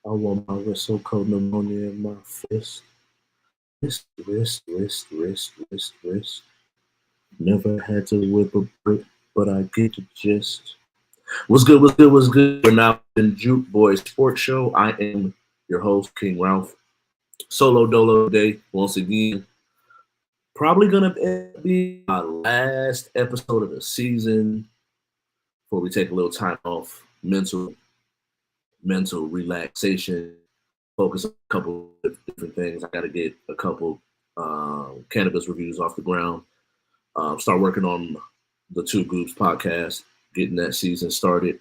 I want my wrist so cold pneumonia in my fist. Wrist. Never had to whip a brick, but I get the gist. What's good? We're now in Juke Boy Sports Show. I am your host, Kyng Ralph. Solo dolo day once again. Probably gonna be my last episode of the season before we take a little time off, mental relaxation, focus on a couple of different things. I got to get a couple cannabis reviews off the ground. Start working on the Two Groups podcast, getting that season started.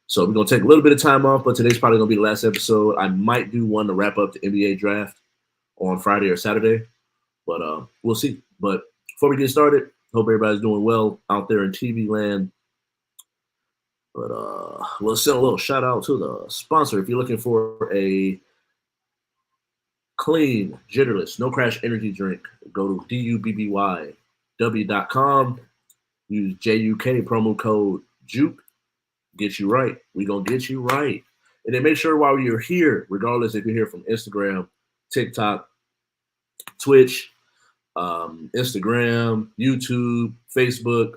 So we're gonna take a little bit of time off, but today's probably gonna be the last episode. I might do one to wrap up the NBA draft on Friday or Saturday, but we'll see. But before we get started, hope everybody's doing well out there in TV land. But we'll send a little shout out to the sponsor. If you're looking for a clean, jitterless, no crash energy drink, go to DUBBYW.com. Use JUK promo code JUKE. Get you right. We're going to get you right. And then make sure while you're here, regardless if you're here from Instagram, TikTok, Twitch, Instagram, YouTube, Facebook,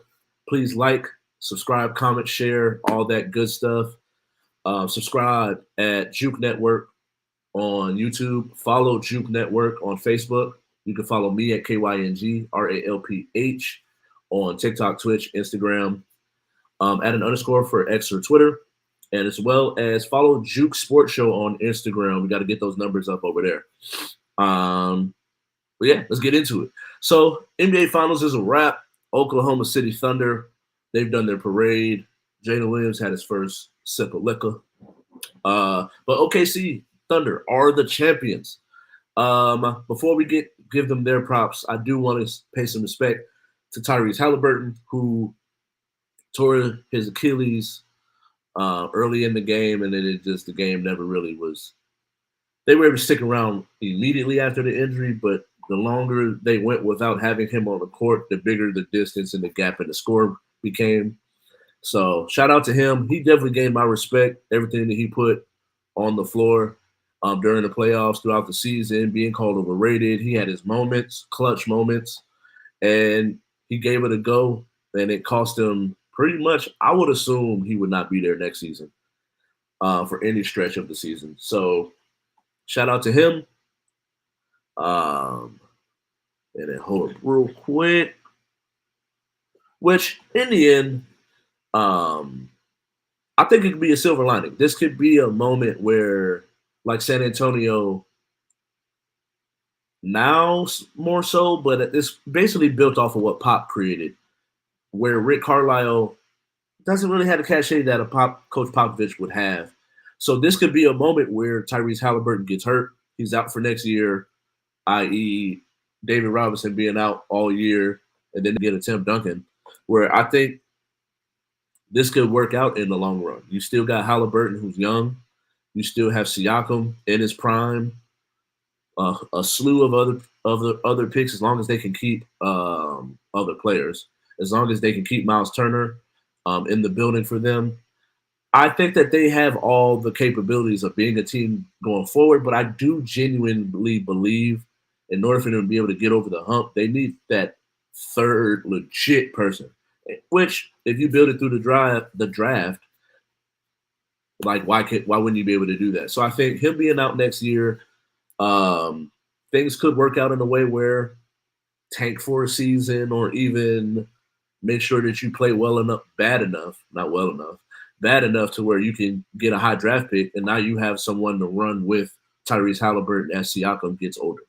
please like, subscribe, comment, share, all that good stuff. Subscribe at Juke Network on YouTube. Follow Juke Network on Facebook. You can follow me at KYNGRALPH on TikTok, Twitch, Instagram. Add an underscore for X or Twitter. And as well as follow Juke Sports Show on Instagram. We got to get those numbers up over there. But yeah, let's get into it. So NBA Finals is a wrap. Oklahoma City Thunder, they've done their parade. Jalen Williams had his first sip of liquor. But OKC Thunder are the champions. Before we give them their props, I do want to pay some respect to Tyrese Halliburton, who tore his Achilles early in the game, and then the game never really was. They were able to stick around immediately after the injury, but the longer they went without having him on the court, the bigger the distance and the gap in the score became. So shout out to him. He definitely gained my respect, everything that he put on the floor during the playoffs, throughout the season, being called overrated. He had his moments, clutch moments, and he gave it a go, and it cost him pretty much. I would assume he would not be there next season for any stretch of the season. So shout out to him. And then hold up real quick. Which in the end, I think it could be a silver lining. This could be a moment where, like San Antonio, now more so, but it's basically built off of what Pop created, where Rick Carlisle doesn't really have the cachet that Coach Popovich would have. So this could be a moment where Tyrese Halliburton gets hurt. He's out for next year, i.e. David Robinson being out all year, and then get a Tim Duncan, where I think this could work out in the long run. You still got Halliburton, who's young. You still have Siakam in his prime. A slew of other picks, as long as they can keep other players, as long as they can keep Miles Turner in the building for them. I think that they have all the capabilities of being a team going forward, but I do genuinely believe in order for them to be able to get over the hump, they need that third legit person. Which, if you build it through the draft, like why wouldn't you be able to do that? So I think him being out next year, things could work out in a way where tank for a season, or even make sure that you play bad enough to where you can get a high draft pick, and now you have someone to run with Tyrese Halliburton as Siakam gets older.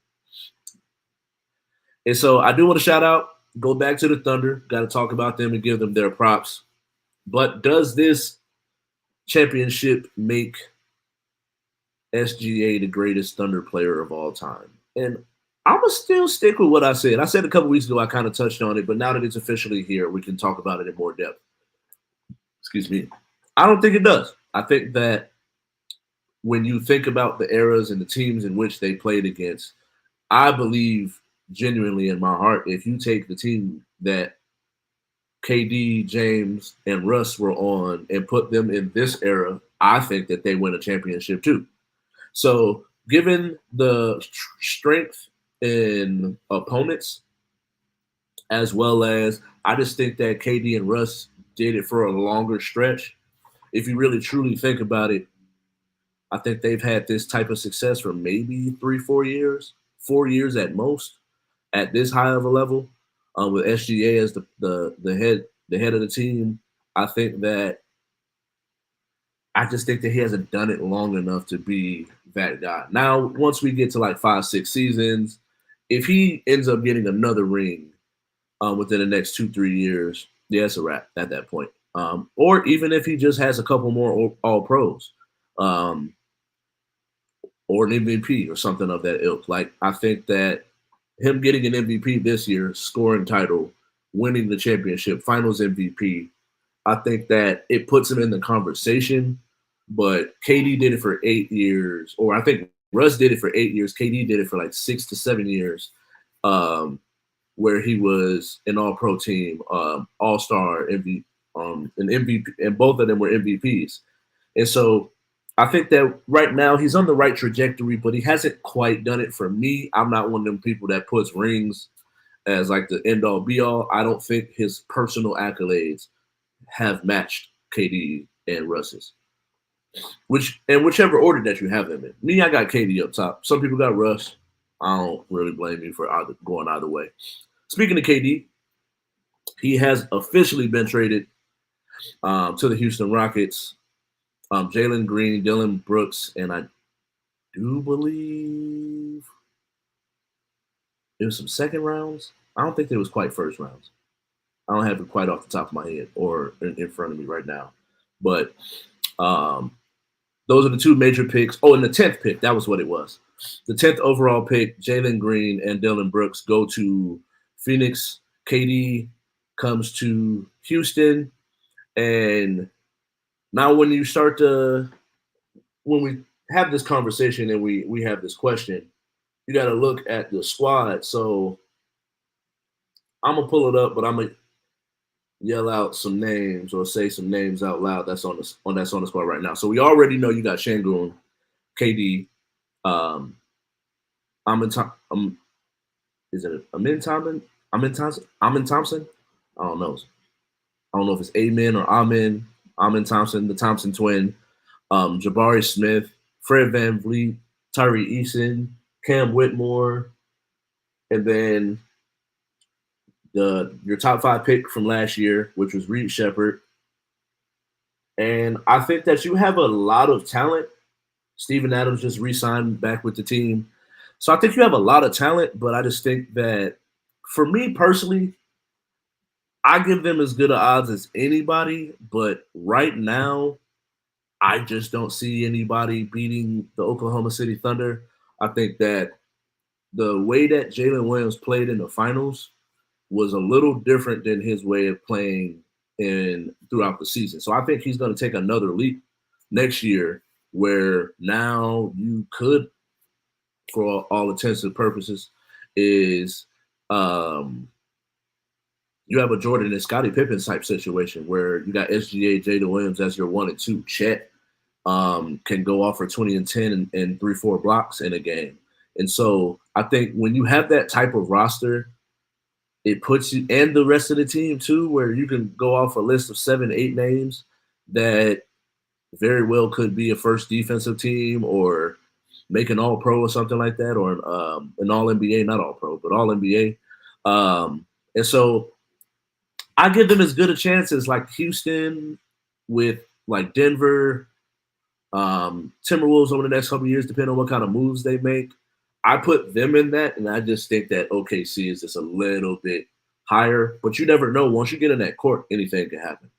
And so I do want to go back to the Thunder. Got to talk about them and give them their props. But does this championship make SGA the greatest Thunder player of all time? And I'm going to still stick with what I said. I said a couple weeks ago, I kind of touched on it, but now that it's officially here, we can talk about it in more depth. Excuse me. I don't think it does. I think that when you think about the eras and the teams in which they played against, I believe genuinely in my heart, if you take the team that KD, James, and Russ were on and put them in this era, I think that they win a championship too. So, given the strength in opponents, as well as I just think that KD and Russ did it for a longer stretch. If you really truly think about it, I think they've had this type of success for maybe 3, 4 years, 4 years at most, at this high of a level. With SGA as the head of the team, I think that I just think that he hasn't done it long enough to be that guy. Now, once we get to like 5, 6 seasons, if he ends up getting another ring within the next 2, 3 years, yeah, it's a wrap at that point. Or even if he just has a couple more all pros, um, or an MVP or something of that ilk. Like I think that him getting an MVP this year, scoring title, winning the championship, Finals MVP, I think that it puts him in the conversation. But KD did it for 8 years, or I think Russ did it for 8 years. KD did it for like 6 to 7 years, um, where he was an All-Pro team, All-Star MVP, an MVP, and both of them were MVPs. And so I think that right now he's on the right trajectory, but he hasn't quite done it for me. I'm not one of them people that puts rings as like the end all be all. I don't think his personal accolades have matched KD and Russ's. Whichever order that you have them in. Me, I got KD up top. Some people got Russ. I don't really blame you for going either way. Speaking of KD, he has officially been traded to the Houston Rockets. Jalen Green, Dylan Brooks, and I do believe there was some second rounds. I don't think there was quite first rounds. I don't have it quite off the top of my head or in front of me right now. But um, those are the two major picks. Oh, and the 10th pick, that was what it was. The 10th overall pick, Jalen Green and Dylan Brooks go to Phoenix. KD comes to Houston. And now when we have this conversation and we have this question, you got to look at the squad. So I'm gonna pull it up, but I'm gonna yell out some names or say some names out loud. That's on the squad right now. So we already know you got Şengün, KD. Is it Amin Thompson? Amin Thompson? I don't know. I don't know if it's Amin or Amin Thompson, the Thompson twin. Jabari Smith, Fred VanVleet, Tyree Eason, Cam Whitmore, and then your top 5 pick from last year, which was Reed Shepherd. And I think that you have a lot of talent. Steven Adams just re-signed back with the team. So I think you have a lot of talent, but I just think that for me personally, I give them as good of odds as anybody. But right now, I just don't see anybody beating the Oklahoma City Thunder. I think that the way that Jalen Williams played in the finals was a little different than his way of playing throughout the season. So I think he's going to take another leap next year where now you could, for all intents and purposes, is you have a Jordan and Scottie Pippen type situation where you got SGA, Jalen Williams as your 1 and 2. Chet can go off for 20 and 10 and 3-4 blocks in a game. And so I think when you have that type of roster, it puts you and the rest of the team too, where you can go off a list of 7, 8 names that very well could be a first defensive team or make an all pro or something like that, or an all NBA, not all pro, but all NBA. And so I give them as good a chance as like Houston with like Denver, Timberwolves over the next couple of years, depending on what kind of moves they make. I put them in that, and I just think that OKC is just a little bit higher. But you never know. Once you get in that court, anything can happen.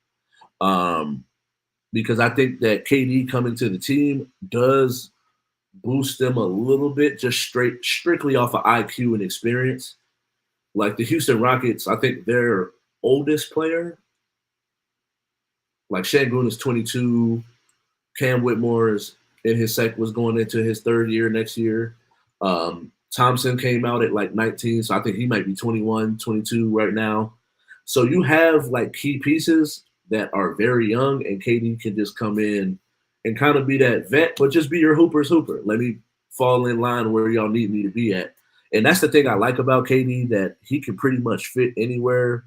Because I think that KD coming to the team does boost them a little bit, just strictly off of IQ and experience. Like the Houston Rockets, I think their oldest player, like Şengün is 22, Cam Whitmore is was going into his 3rd year next year. Thompson came out at like 19, so I think he might be 21, 22 right now. So you have like key pieces that are very young, and KD can just come in and kind of be that vet, but just be your hooper's hooper. Let me fall in line where y'all need me to be at. And that's the thing I like about KD, that he can pretty much fit anywhere,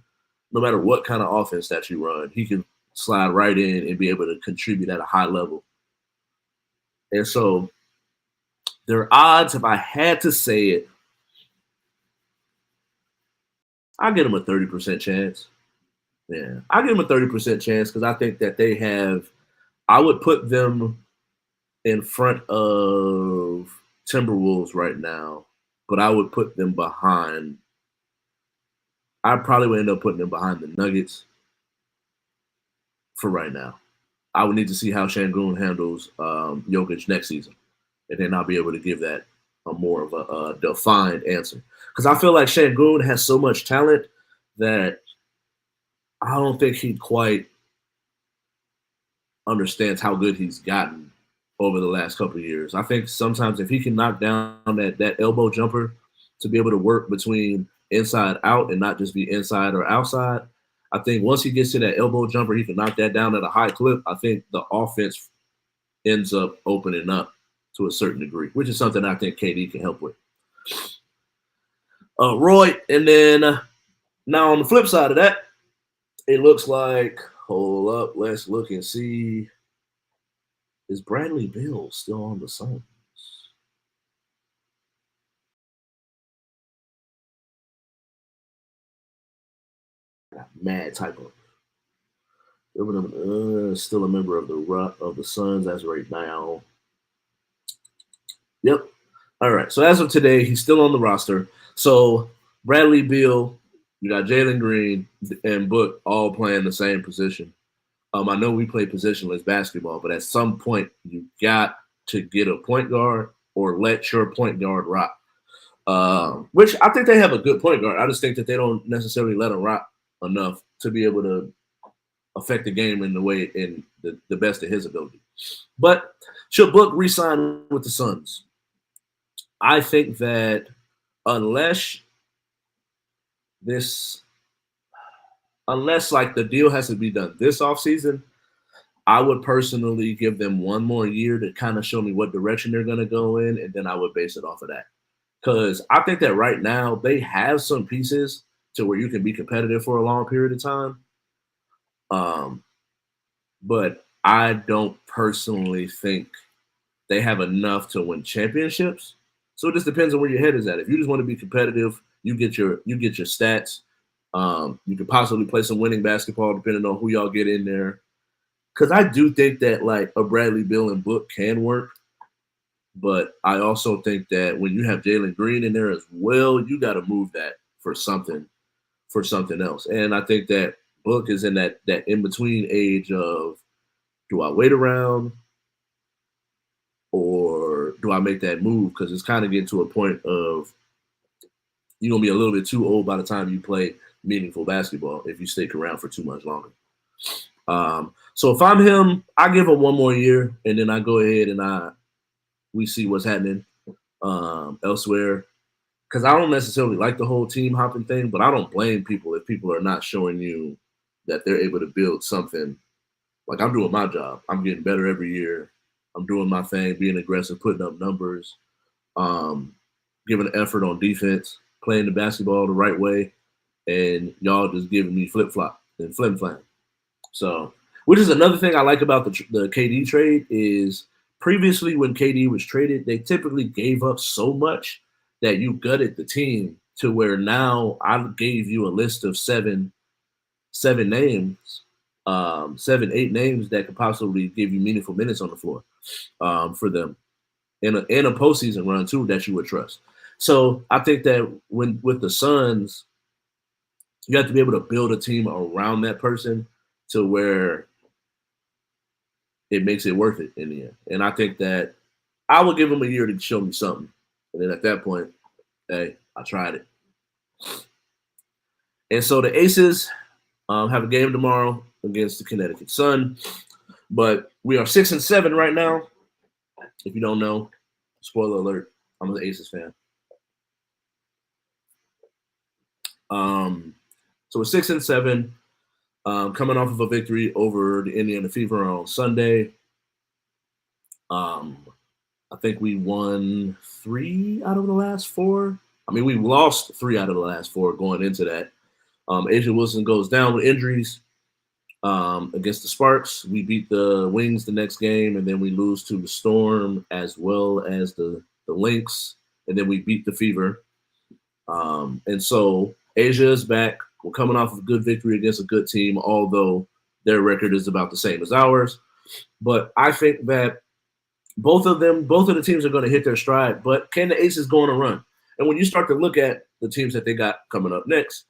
no matter what kind of offense that you run. He can slide right in and be able to contribute at a high level. And so their odds, if I had to say it, I give them a 30% chance. Yeah, I give them a 30% chance because I think that they have. I would put them in front of Timberwolves right now, but I would put them behind. I probably would end up putting them behind the Nuggets for right now. I would need to see how Şengün handles Jokic next season, and then I'll be able to give that a more of a defined answer. Because I feel like Şengün has so much talent that I don't think he quite understands how good he's gotten over the last couple of years. I think sometimes if he can knock down that elbow jumper to be able to work between inside out and not just be inside or outside, I think once he gets to that elbow jumper, he can knock that down at a high clip. I think the offense ends up opening up to a certain degree, which is something I think KD can help with. Roy, and then now on the flip side of that, it looks like, hold up, let's look and see. Is Bradley Beal still on the Suns? Mad typo. Still a member of the Suns as right now. Yep. All right. So as of today, he's still on the roster. So Bradley Beal, you got Jalen Green and Book all playing the same position. I know we play positionless basketball, but at some point you got to get a point guard or let your point guard rock. Which I think they have a good point guard. I just think that they don't necessarily let him rock enough to be able to affect the game in the way in the best of his ability. But should Book re-sign with the Suns? I think that unless this unless like the deal has to be done this offseason, I would personally give them one more year to kind of show me what direction they're going to go in, and then I would base it off of that. Because I think that right now they have some pieces to where you can be competitive for a long period of time. But I don't personally think they have enough to win championships. So it just depends on where your head is at. If you just want to be competitive, you get your stats. You could possibly play some winning basketball depending on who y'all get in there. Because I do think that like a Bradley Beal and Book can work. But I also think that when you have Jalen Green in there as well, you got to move that for something else. And I think that Book is in that in between age of, do I wait around or do I make that move? Because it's kind of getting to a point of you're gonna be a little bit too old by the time you play meaningful basketball if you stick around for too much longer. So if I'm him, I give him one more year, and then I go ahead and we see what's happening elsewhere. Because I don't necessarily like the whole team hopping thing, but I don't blame people if people are not showing you that they're able to build something. Like I'm doing my job. I'm getting better every year. I'm doing my thing, being aggressive, putting up numbers, giving an effort on defense, playing the basketball the right way, and y'all just giving me flip-flop and flim-flam. So, which is another thing I like about the KD trade is previously when KD was traded, they typically gave up so much that you gutted the team to where now I gave you a list of seven names, 7, 8 names that could possibly give you meaningful minutes on the floor for them in a postseason run too that you would trust. So I think that with the Suns, you have to be able to build a team around that person to where it makes it worth it in the end. And I think that I will give them a year to show me something. And then at that point, hey, I tried it. And so the Aces have a game tomorrow against the Connecticut Sun. But we are 6-7 right now. If you don't know, spoiler alert, I'm an Aces fan. So we're 6-7, coming off of a victory over the Indiana Fever on Sunday. Um, I think we won 3 out of the last 4. I mean, we lost 3 out of the last 4 going into that. Asia Wilson goes down with injuries against the Sparks. We beat the Wings the next game, and then we lose to the Storm as well as the Lynx, and then we beat the Fever. And so Asia is back. We're coming off of a good victory against a good team, although their record is about the same as ours. But I think that both of the teams are going to hit their stride. But can the Aces go on a run? And when you start to look at the teams that they got coming up next,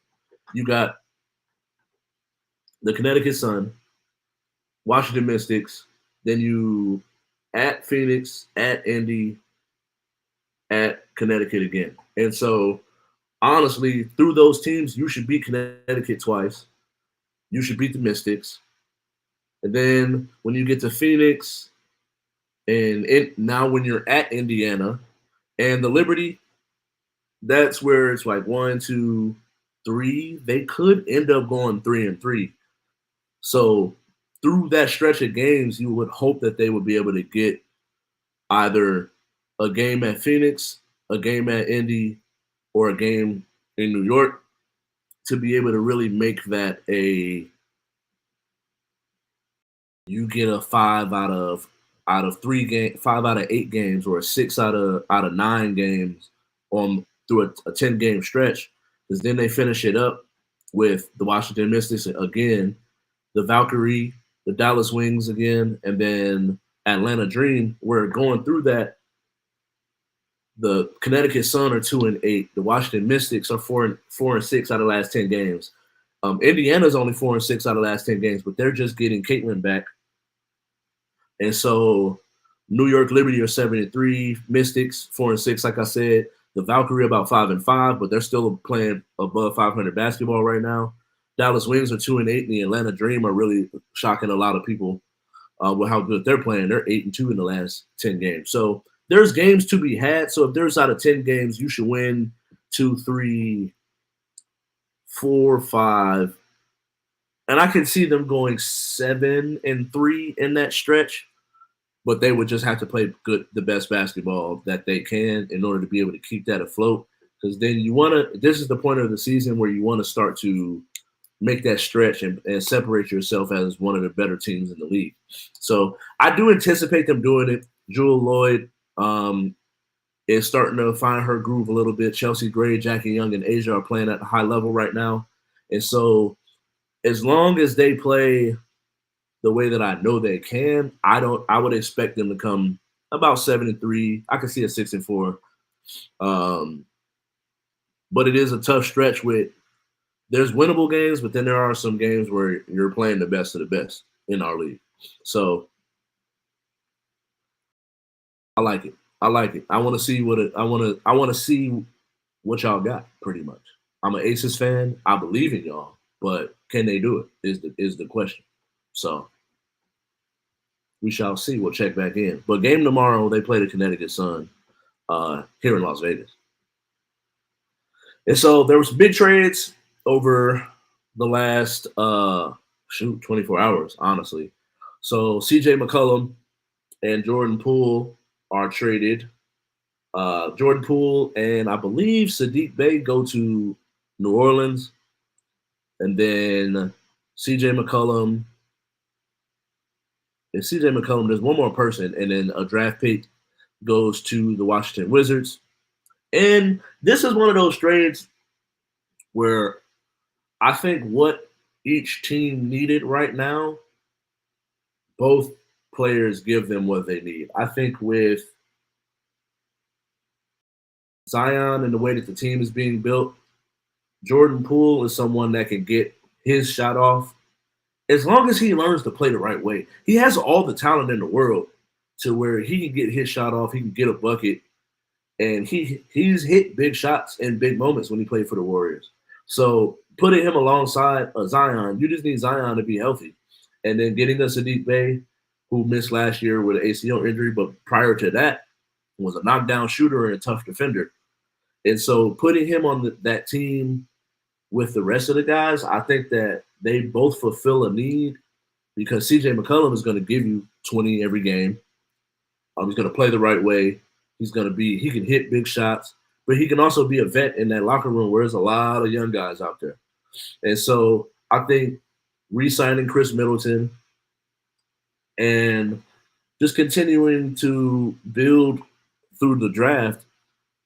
you got the Connecticut Sun, Washington Mystics, then you at Phoenix, at Indy, at Connecticut again. And so honestly, through those teams, you should beat Connecticut twice. You should beat the Mystics. And then when you get to Phoenix, and now when you're at Indiana and the Liberty, that's where it's like 1, 2, 3. They could end up going 3-3. So through that stretch of games, you would hope that they would be able to get either a game at Phoenix, a game at Indy, or a game in New York to be able to really make that you get a 5 out of 3 games, 5 out of 8 games, or a 6 out of 9 games on through a 10-game stretch. Because then they finish it up with the Washington Mystics again, the Valkyrie, the Dallas Wings again, and then Atlanta Dream. We're going through that. The Connecticut Sun are 2-8. The Washington Mystics are 4-6 out of the last 10 games. Indiana's only 4-6 out of the last 10 games, but they're just getting Caitlin back. And so New York Liberty are 7-3, Mystics 4-6, like I said. The Valkyrie about 5-5, but they're still playing above 500 basketball right now. Dallas Wings are 2-8, and the Atlanta Dream are really shocking a lot of people with how good they're playing. They're 8-2 in the last 10 games. So there's games to be had. So if there's out of 10 games, you should win 2, 3, 4, 5. And I can see them going 7-3 in that stretch, but they would just have to play the best basketball that they can in order to be able to keep that afloat. Because then this is the point of the season where you want to start to make that stretch and separate yourself as one of the better teams in the league. So I do anticipate them doing it. Jewel Lloyd is starting to find her groove a little bit. Chelsea Gray, Jackie Young, and Asia are playing at a high level right now. And so as long as they play the way that I know they can, I would expect them to come about 7-3. I could see a 6-4. But it is a tough stretch there's winnable games, but then there are some games where you're playing the best of the best in our league. So I like it. I want to see I want to see what y'all got, pretty much. I'm an Aces fan. I believe in y'all, but can they do it is the question. So we shall see. We'll check back in. But game tomorrow, they play the Connecticut Sun here in Las Vegas. And so there was big trades over the last 24 hours, honestly. So CJ McCollum and Jordan Poole are traded. Jordan Poole and I believe Sadiq Bey go to New Orleans. And then CJ McCollum. And CJ McCollum, there's one more person, and then a draft pick goes to the Washington Wizards. And this is one of those trades where I think what each team needed right now, both players give them what they need. I think with Zion and the way that the team is being built, Jordan Poole is someone that can get his shot off as long as he learns to play the right way. He has all the talent in the world to where he can get his shot off, he can get a bucket, and he's hit big shots in big moments when he played for the Warriors. So putting him alongside Zion, you just need Zion to be healthy. And then getting a Sadiq Bey, who missed last year with an ACL injury, but prior to that was a knockdown shooter and a tough defender. And so putting him on that team with the rest of the guys, I think that they both fulfill a need because CJ McCollum is going to give you 20 every game. He's going to play the right way. He can hit big shots, but he can also be a vet in that locker room where there's a lot of young guys out there. And so I think re-signing Chris Middleton and just continuing to build through the draft,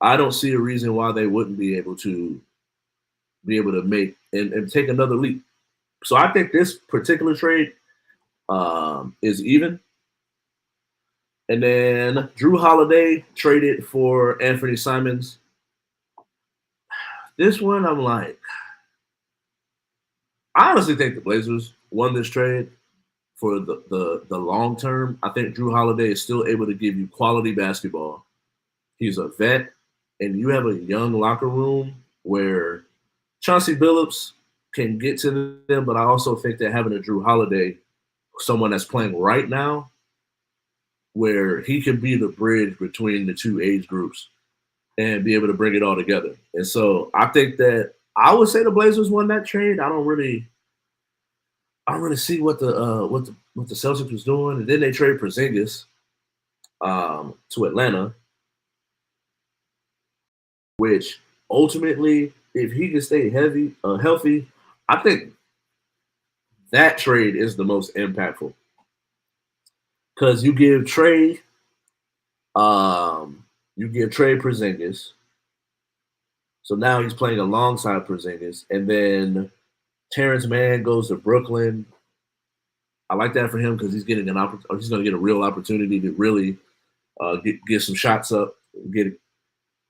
I don't see a reason why they wouldn't be able to make and take another leap. So I think this particular trade is even. And then Drew Holiday traded for Anthony Simons. This one, I'm like, I honestly think the Blazers won this trade for the long term. I think Drew Holiday is still able to give you quality basketball. He's a vet, and you have a young locker room where Chauncey Billups can get to them, but I also think that having a Drew Holiday, someone that's playing right now, where he can be the bridge between the two age groups and be able to bring it all together. And so I think that I would say the Blazers won that trade. I don't really see what the Celtics was doing. And then they trade Porzingis to Atlanta, which ultimately, if he can stay healthy, I think that trade is the most impactful. Because you give Trey Porzingis. So now he's playing alongside Porzingis. And then Terrence Mann goes to Brooklyn. I like that for him because he's getting he's going to get a real opportunity to really get some shots up, get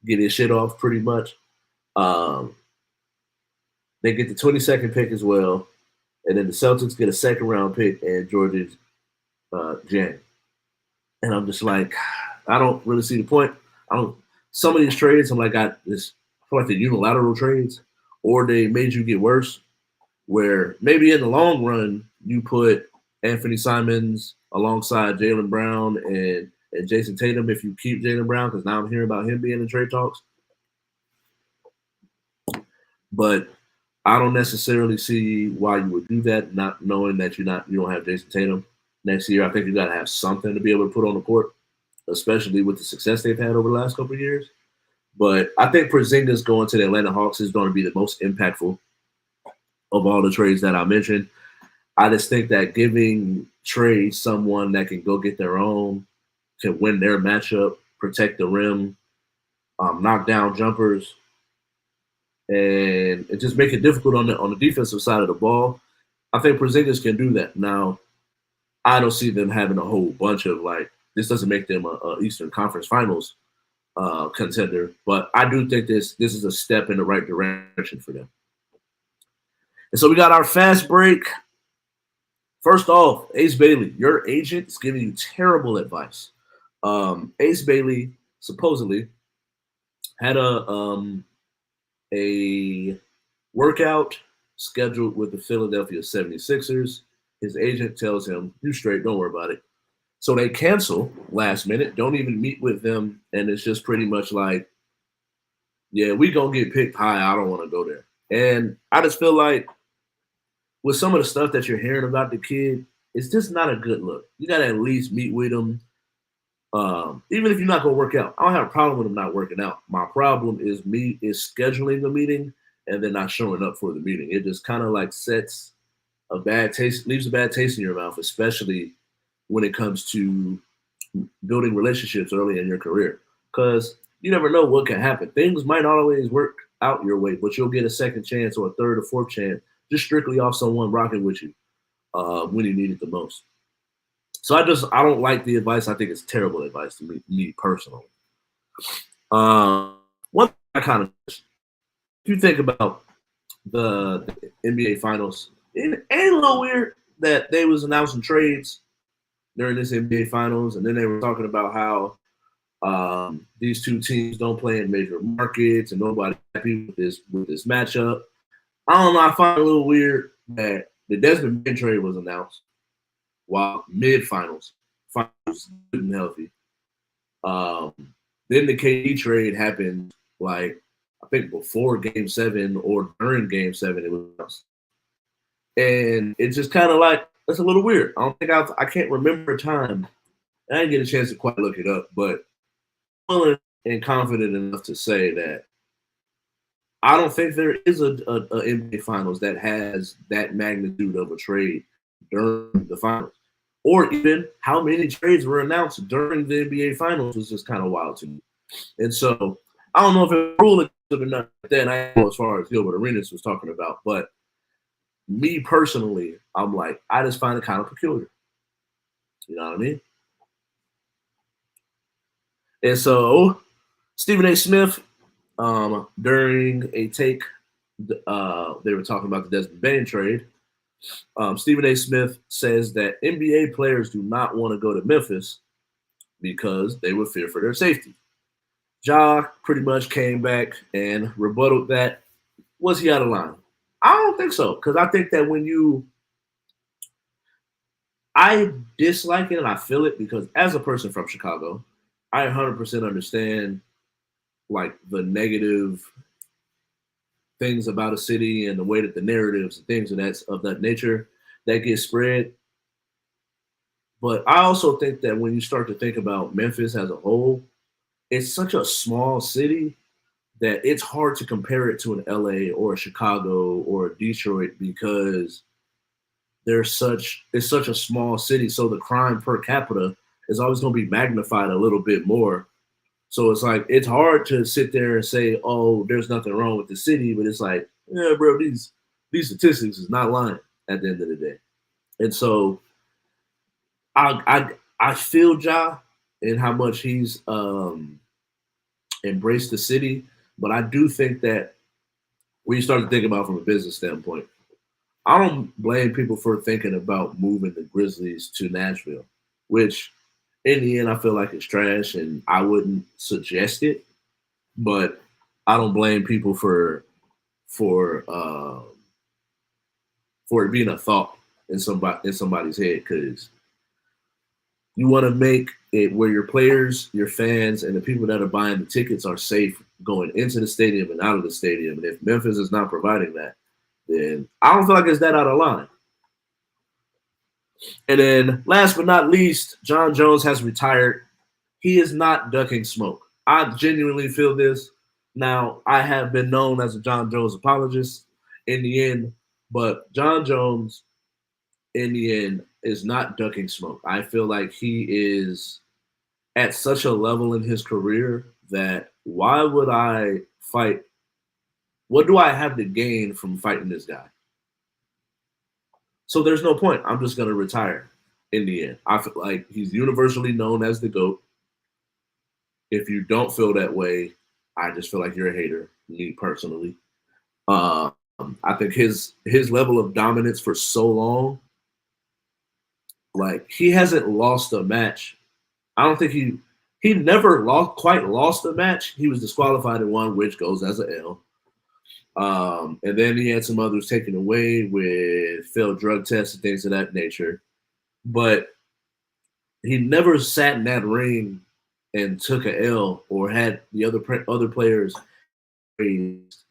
his shit off pretty much. They get the 22nd pick as well. And then the Celtics get a second round pick and Georges Jan. And I'm just like, I don't really see the point. Some of these trades, I feel like the unilateral trades, or they made you get worse, where maybe in the long run you put Anthony Simons alongside Jaylen Brown and Jason Tatum if you keep Jaylen Brown, because now I'm hearing about him being in trade talks. But I don't necessarily see why you would do that, not knowing that you don't have Jason Tatum next year. I think you got to have something to be able to put on the court, especially with the success they've had over the last couple of years. But I think Porzingis going to the Atlanta Hawks is going to be the most impactful of all the trades that I mentioned. I just think that giving Trey someone that can go get their own, can win their matchup, protect the rim, knock down jumpers, and just make it difficult on the defensive side of the ball. I think Porzingis can do that. Now, I don't see them having a whole bunch of this doesn't make them a Eastern Conference Finals contender, but I do think this is a step in the right direction for them. And so we got our fast break. First off, Ace Bailey, your agent is giving you terrible advice. Ace Bailey supposedly had a workout scheduled with the Philadelphia 76ers. His agent tells him, "You straight, don't worry about it." So they cancel last minute, don't even meet with them, and it's just pretty much like, yeah, we gonna get picked high. I don't want to go there. And I just feel like with some of the stuff that you're hearing about the kid, it's just not a good look. You gotta at least meet with him. Even if you're not gonna work out. I don't have a problem with him not working out. My problem is scheduling the meeting and then not showing up for the meeting. It just kind of leaves a bad taste in your mouth, especially when it comes to building relationships early in your career. Because you never know what can happen. Things might not always work out your way, but you'll get a second chance or a third or fourth chance just strictly off someone rocking with you when you need it the most. So I don't like the advice. I think it's terrible advice to me personally. One thing I kind of, if you think about the NBA Finals, it ain't a little weird that they was announcing trades during this NBA Finals, and then they were talking about how these two teams don't play in major markets and nobody's happy with this matchup. I don't know. I find it a little weird that the Desmond Bain trade was announced while mid-finals, finals good and healthy. Then the KD trade happened, I think before Game 7 or during Game 7 it was announced. And it's just kind of it's a little weird. I can't remember a time I didn't get a chance to quite look it up, but I'm willing and confident enough to say that I don't think there is a NBA Finals that has that magnitude of a trade during the finals, or even how many trades were announced during the NBA Finals was just kind of wild to me. And so I don't know if it ruled it or not. Then I know as far as Gilbert Arenas was talking about, but me personally, I'm like, I just find it kind of peculiar. You know what I mean? And so Stephen A. Smith, during a take, they were talking about the Desmond Bain trade. Stephen A. Smith says that NBA players do not want to go to Memphis because they would fear for their safety. Ja pretty much came back and rebutted that. Was he out of line? I don't think so, because I think that I dislike it and I feel it because as a person from Chicago, I 100% understand like the negative things about a city and the way that the narratives and things of that nature that get spread. But I also think that when you start to think about Memphis as a whole, it's such a small city that it's hard to compare it to an LA or a Chicago or a Detroit because it's such a small city. So the crime per capita is always going to be magnified a little bit more. So it's like it's hard to sit there and say, "Oh, there's nothing wrong with the city," but it's like, yeah, bro, these statistics is not lying at the end of the day. And so I feel Ja and how much he's embraced the city, but I do think that when you start to think about it from a business standpoint, I don't blame people for thinking about moving the Grizzlies to Nashville, which in the end I feel like it's trash and I wouldn't suggest it. But I don't blame people for uh, for it being a thought in somebody's head because you want to make it where your players, your fans, and the people that are buying the tickets are safe going into the stadium and out of the stadium. And if Memphis is not providing that, then I don't feel like it's that out of line. And then last but not least, John Jones has retired. He is not ducking smoke. I genuinely feel this. Now, I have been known as a John Jones apologist in the end, but John Jones in the end is not ducking smoke. I feel like he is at such a level in his career that why would I fight? What do I have to gain from fighting this guy? So there's no point. I'm just going to retire in the end. I feel like he's universally known as the GOAT. If you don't feel that way, I just feel like you're a hater, me personally. I think his level of dominance for so long, like he hasn't lost a match. I don't think he never quite lost a match. He was disqualified in one, which goes as an L. And then he had some others taken away with failed drug tests and things of that nature. But he never sat in that ring and took a L or had the other players praised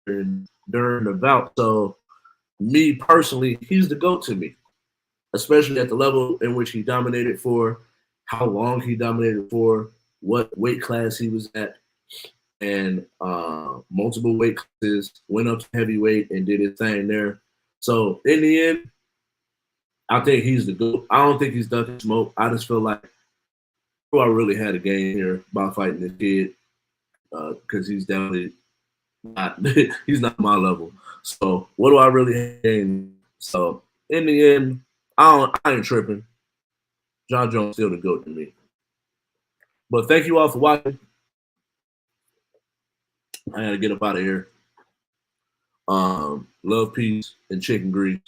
during the bout. So me personally, he's the GOAT to me, especially at the level in which he dominated for, how long he dominated for, what weight class he was at, and multiple weight classes, went up to heavyweight and did his thing there. So in the end, I think he's the GOAT. I don't think he's ducking smoke. I just feel like I really had a game here by fighting this kid because he's definitely not he's not my level. So what do I really gain? So in the end, I ain't tripping. John Jones still the GOAT to me. But thank you all for watching. I gotta get up out of here. Love, peace, and chicken grease.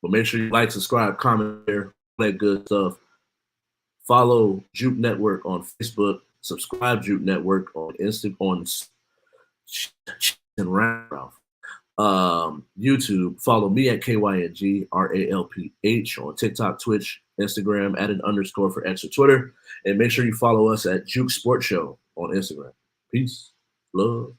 But make sure you like, subscribe, comment, share, all that good stuff. Follow Juke Network on Facebook. Subscribe Juke Network on Instagram, on Ralph. YouTube. Follow me at KYNG RALPH on TikTok, Twitch, Instagram, @_for extra Twitter. And make sure you follow us at Juke Sports Show on Instagram. Peace, love.